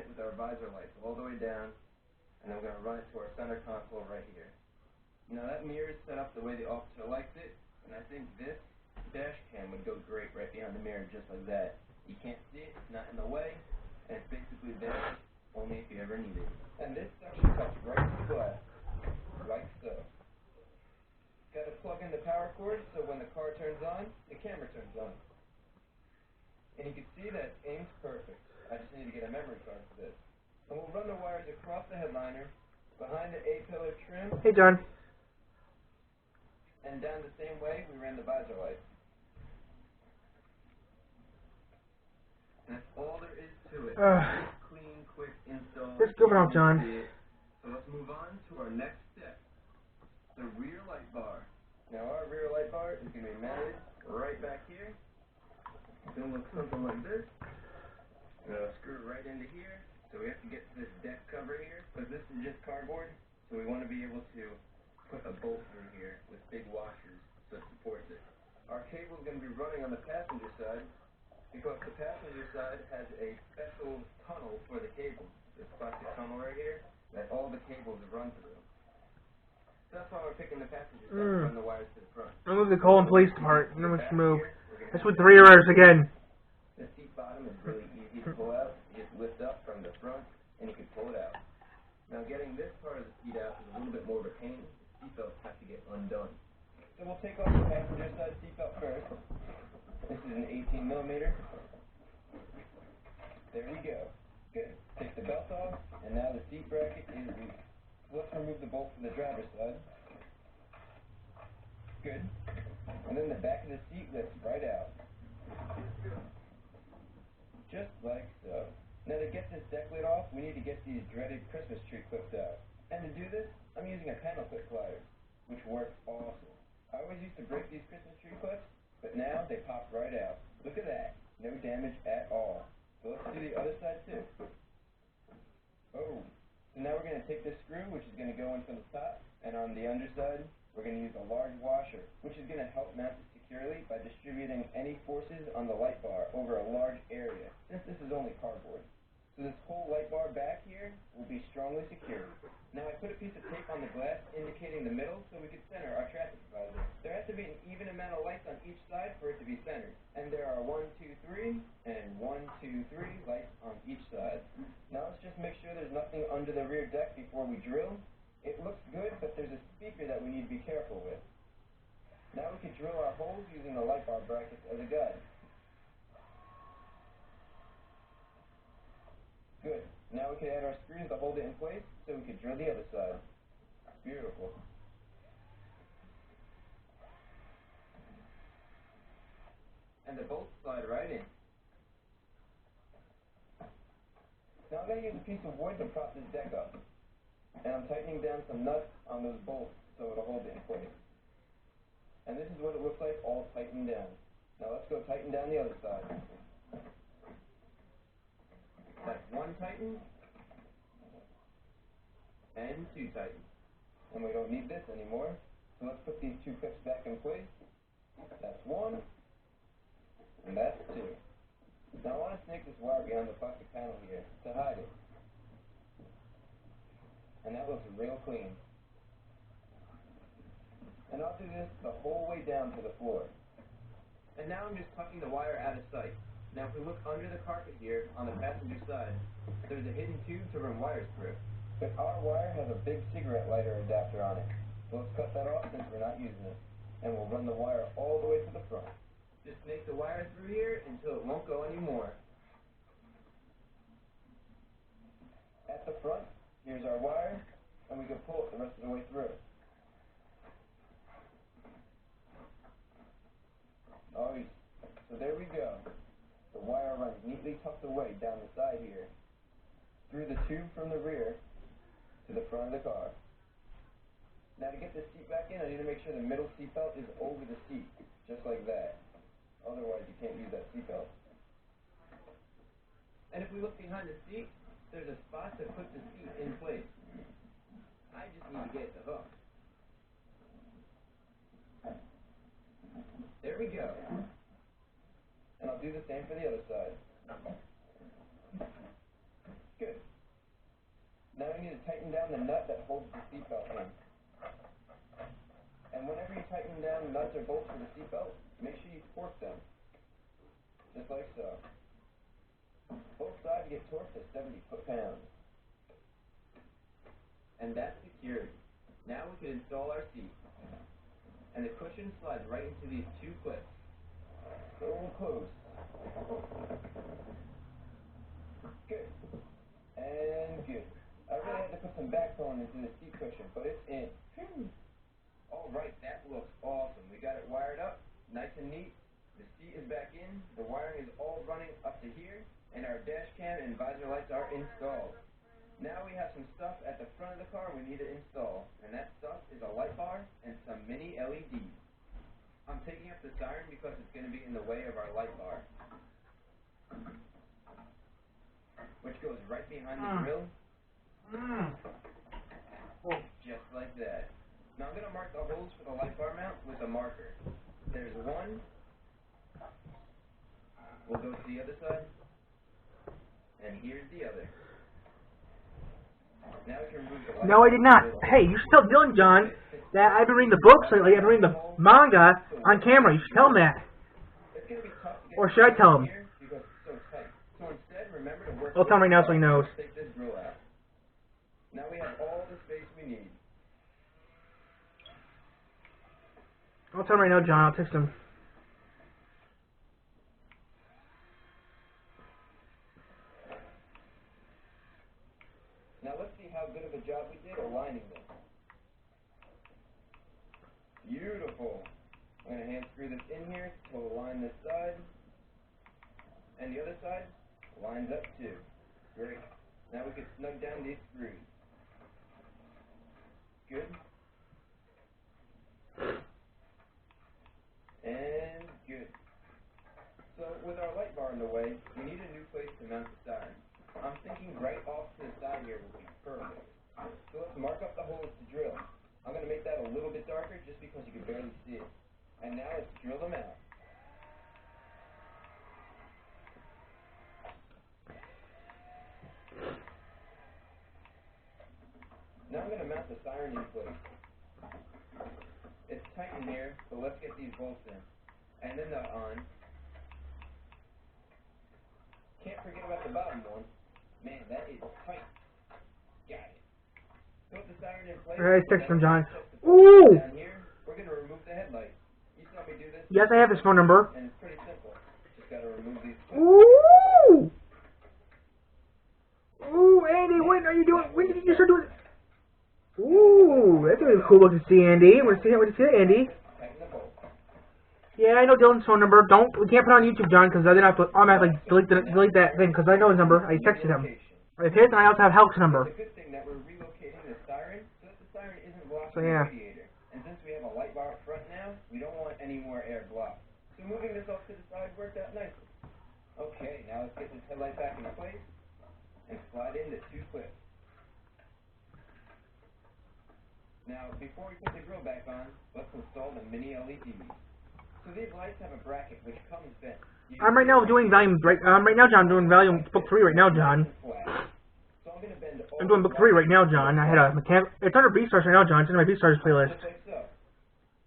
it with our visor lights all the way down, and then we're going to run it to our center console right here. Now that mirror is set up the way the officer likes it, and I think this dash cam would go great right behind the mirror just like that. You can't see it, it's not in the way, and it's basically there only if you ever need it. And this section cuts right to the glass, like so. Got to plug in the power cord so when the car turns on, the camera turns on. And you can see that it aims perfect. I just need to get a memory card for this. And we'll run the wires across the headliner, behind the A-pillar trim. Hey, John. And down the same way we ran the visor lights. And that's all there is to it. Clean, quick install. Let's go now, John. So let's move on to our next step. The rear light bar. Now our rear light bar is going to be mounted right back here. It's going to look something like this. Screw it right into here. So we have to get to this deck cover here, because this is just cardboard. So we want to be able to put a bolt through here with big washers so it supports it. Our cable is going to be running on the passenger side, because the passenger side has a special tunnel for the cable. This plastic tunnel right here that all the cables run through. So that's why we're picking the passenger side to run the wires to the front. I'll move the Colin Police Department. No much to move. That's with 3 hours again. The seat bottom is really easy to pull out. You just lift up from the front and you can pull it out. Now getting this part of the seat out is a little bit more of a pain. The seatbelts have to get undone. So we'll take off the passenger side seatbelt first. This is an 18mm. There we go. Good. Take the belt off, and now the seat bracket is loose. So let's remove the bolt from the driver's side. Good. And then the back of the seat lifts right out. Just like so. Now to get this deck lid off, we need to get these dreaded Christmas tree clips out. And to do this, I'm using a panel clip pliers, which works awesome. I always used to break these Christmas tree clips, but now they pop right out. Look at that. No damage at all. So let's do the other side too. Oh. So now we're going to take this screw, which is going to go in from the top, and on the underside, we're going to use a large washer, which is going to help mount it securely by distributing any forces on the light bar over a large area, since this is only cardboard. So this whole light bar back here will be strongly secured. Now I put a piece of tape on the glass indicating the middle so we could center our traffic divider. There has to be an even amount of lights on each side for it to be centered. And there are 1, 2, 3, and 1, 2, 3 lights on each side. Now let's just make sure there's nothing under the rear deck before we drill. It looks good, but there's a speaker that we need to be careful with. Now we can drill our holes using the light bar brackets as a guide. Good. Now we can add our screws to hold it in place so we can drill the other side. Beautiful. And the bolts slide right in. Now I'm going to use a piece of wood to prop this deck up. And I'm tightening down some nuts on those bolts so it'll hold it in place. And this is what it looks like all tightened down. Now let's go tighten down the other side. That's 1 tighten and 2 tighten. And we don't need this anymore. So let's put these 2 clips back in place. That's 1 and that's 2. Now I want to snake this wire behind the plastic panel here to hide it. And that looks real clean. And I'll do this the whole way down to the floor. And now I'm just tucking the wire out of sight. Now if we look under the carpet here on the passenger side, there's a hidden tube to run wires through. But our wire has a big cigarette lighter adapter on it. So let's cut that off since we're not using it. And we'll run the wire all the way to the front. Just snake the wire through here until it won't go anymore. At the front, here's our wire, and we can pull it the rest of the way through. Alright, so there we go. The wire runs neatly tucked away down the side here, through the tube from the rear to the front of the car. Now to get this seat back in, I need to make sure the middle seat belt is over the seat, just like that. Otherwise you can't use that seat belt. And if we look behind the seat, there's a spot to put the seat in place. I just need to get the hook. There we go. And I'll do the same for the other side. Good. tighten down the nut that holds the seatbelt in. And whenever you tighten down the nuts or bolts for the seatbelt, make sure you torque them. Just like so. Both sides get torqued to 70 foot-pounds. And that's secured. Now we can install our seat. And the cushion slides right into these two clips. So close. Good. And good. I really had to put some backbone into the seat cushion, but it's in. Alright, that looks awesome. We got it wired up, nice and neat. The seat is back in, the wiring is all running up to here, and our dash cam and visor lights are installed. Now we have some stuff at the front of the car we need to install, and that stuff is a light bar and some mini LEDs. I'm taking up the siren because it's going to be in the way of our light bar, which goes right behind the grill, just like that. Now I'm going to mark the holes for the light bar mount with a marker. There's one. We'll go to the other side. And here's the other. Now we can remove the light. No, I did not. Hey, you should tell Dylan, John, that I've been reading the books lately. I've been reading the manga on camera. You should tell him that. Or should I tell him? So instead, remember to work. I'll tell him right now so he knows. Take this grill out. Now we have all the space we need. I'll tell him right now, John. I'll text him. Now let's see how good of a job we did aligning this. Beautiful. I'm going to hand screw this in here to align this side. And the other side lines up too. Great. Now we can snug down these screws. Good. And good. So with our light bar in the way, we need a new place to mount the siren. I'm thinking right off to the side here will be perfect. So let's mark up the holes to drill. I'm going to make that a little bit darker just because you can barely see it. And now let's drill them out. Now I'm going to mount the siren in place. It's tight in here, so let's get these bolts in. And the nut on. Can't forget about the bottom one. Man, that is tight. Got it. Put the siren in place. Alright, text from John. Ooh! Down here, we're going to remove the headlight. You saw me do this? Yes, I have his phone number. And it's pretty simple. Just got to remove these. Ooh! Ooh, Andy, what are you doing? When did you start doing? Ooh, that's a cool look to see, Andy. We're seeing what you see, Andy. Yeah, I know Dylan's phone number. We can't put it on YouTube, John, because I didn't have to automatically delete that thing, because I know his number. I texted him. It's his, and I also have Help's number. It's a good thing that we're relocating the siren, so that the siren isn't blocking So, yeah. the radiator. And since we have a light bar up front now, we don't want any more air blocked. So moving this off to the side worked out nicely. Okay, now let's get this headlight back in place and slide in the two clips. Now, before we put the grill back on, let's install the mini LEDs. So these lights have a bracket which comes bent. I'm right now doing volume. Right now, John. I'm doing volume book 3 right now, John. So I'm going to bend I'm doing book 3 right now, John. I had a mechanic. It's under B-Stars right now, John. It's in my B-Stars playlist. just like so.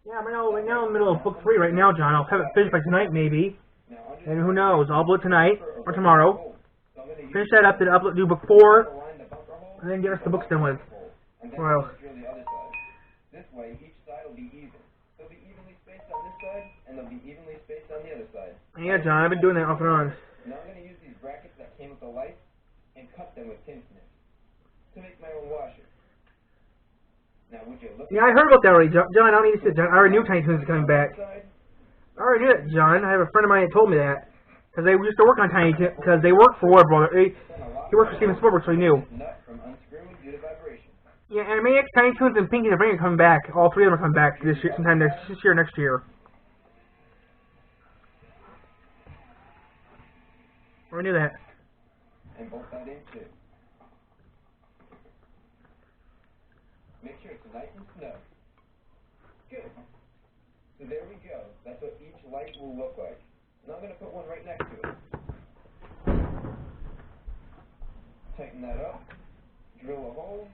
Yeah, right now in the middle of book 3 right now, John. I'll have it finished by tonight, maybe. And who knows? I'll upload tonight or tomorrow. Finish that up, then upload, do book 4, and then get us the books done with. Well. This way, each side will be even. They'll be evenly spaced on this side, and they'll be evenly spaced on the other side. Yeah, John, I've been doing that off and on. Now I'm going to use these brackets that came with the lights and cut them with tin snips to make my own washer. Now, would you look? Yeah, I heard about that already, John. I don't need to see it, John. I already knew Tiny Toons was coming back. I already knew that, John. I have a friend of mine that told me that. Because they used to work on Tiny Toons, because they worked for Warner Brother. He worked for Steven Spielberg, so he knew. Yeah, Animaniacs, Tiny Toons, and Pinky the Brain are coming back. All 3 of them are coming back this year, sometime this year, next year. I knew that. And bolt that in too. Make sure it's nice and snug. Good. So there we go. That's what each light will look like. Now I'm going to put one right next to it. Tighten that up. Drill a hole.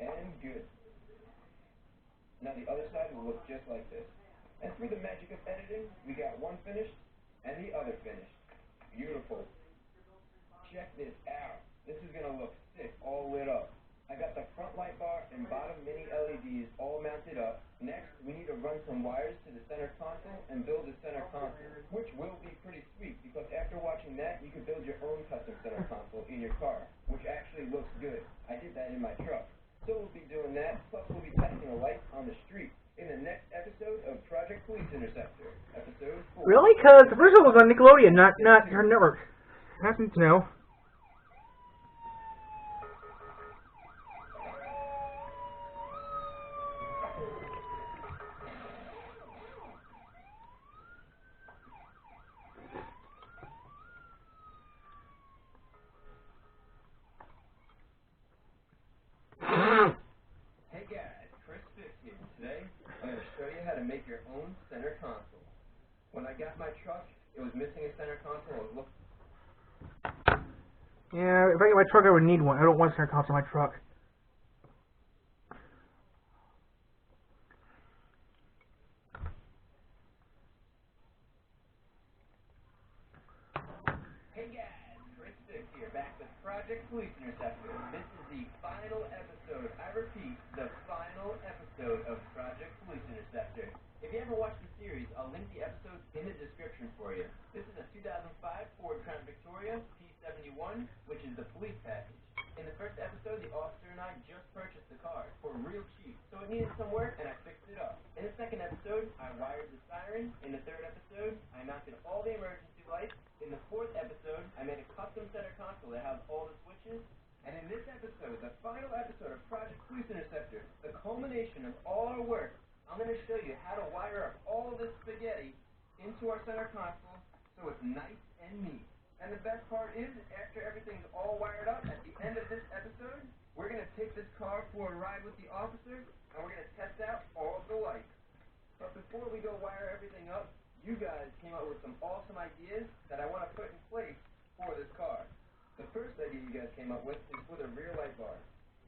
And good. Now the other side will look just like this. And through the magic of editing, we got one finished and the other finished. Beautiful. Check this out. This is going to look sick, all lit up. I got the front light bar and bottom mini LEDs all mounted up. Next, we need to run some wires to the center console and build the center console, which will be pretty sweet because after watching that, you can build your own custom center console in your car, which actually looks good. I did that in my truck. So we'll be doing that, plus we'll be testing the lights on the street in the next episode of Project Police Interceptor, episode 4. Really? Because the first one was on Nickelodeon, not her network. That's need to know. Hey guys, Chris Fitz here. Today, I'm going to show you how to make your own center console. When I got my truck, it was missing a center console. It looked... Yeah, if I get my truck, I would need one. I don't want a center console in my truck. Hey guys, Chris Fitz here, back with Project Police Interceptor. This is the final episode. I repeat, the final episode of Project Police Interceptor. If you haven't watched the series, I'll link the episodes in the description for you. This is a 2005 Ford Crown Victoria P71, which is the police package. In the first episode, the officer and I just purchased the car for real cheap, so it needed some work and I fixed it up. In the second episode, I wired the siren. In the third episode, I mounted all the emergency lights. In the fourth episode, I made a custom center console that has all the switches. And in this episode, the final episode of Project Police Interceptor, the culmination of all our work, I'm going to show you how to wire up all of this spaghetti into our center console so it's nice and neat. And the best part is, after everything's all wired up, at the end of this episode, we're going to take this car for a ride with the officer, and we're going to test out all of the lights. But before we go wire everything up, you guys came up with some awesome ideas that I want to put in place for this car. The first idea you guys came up with is for the rear light bar.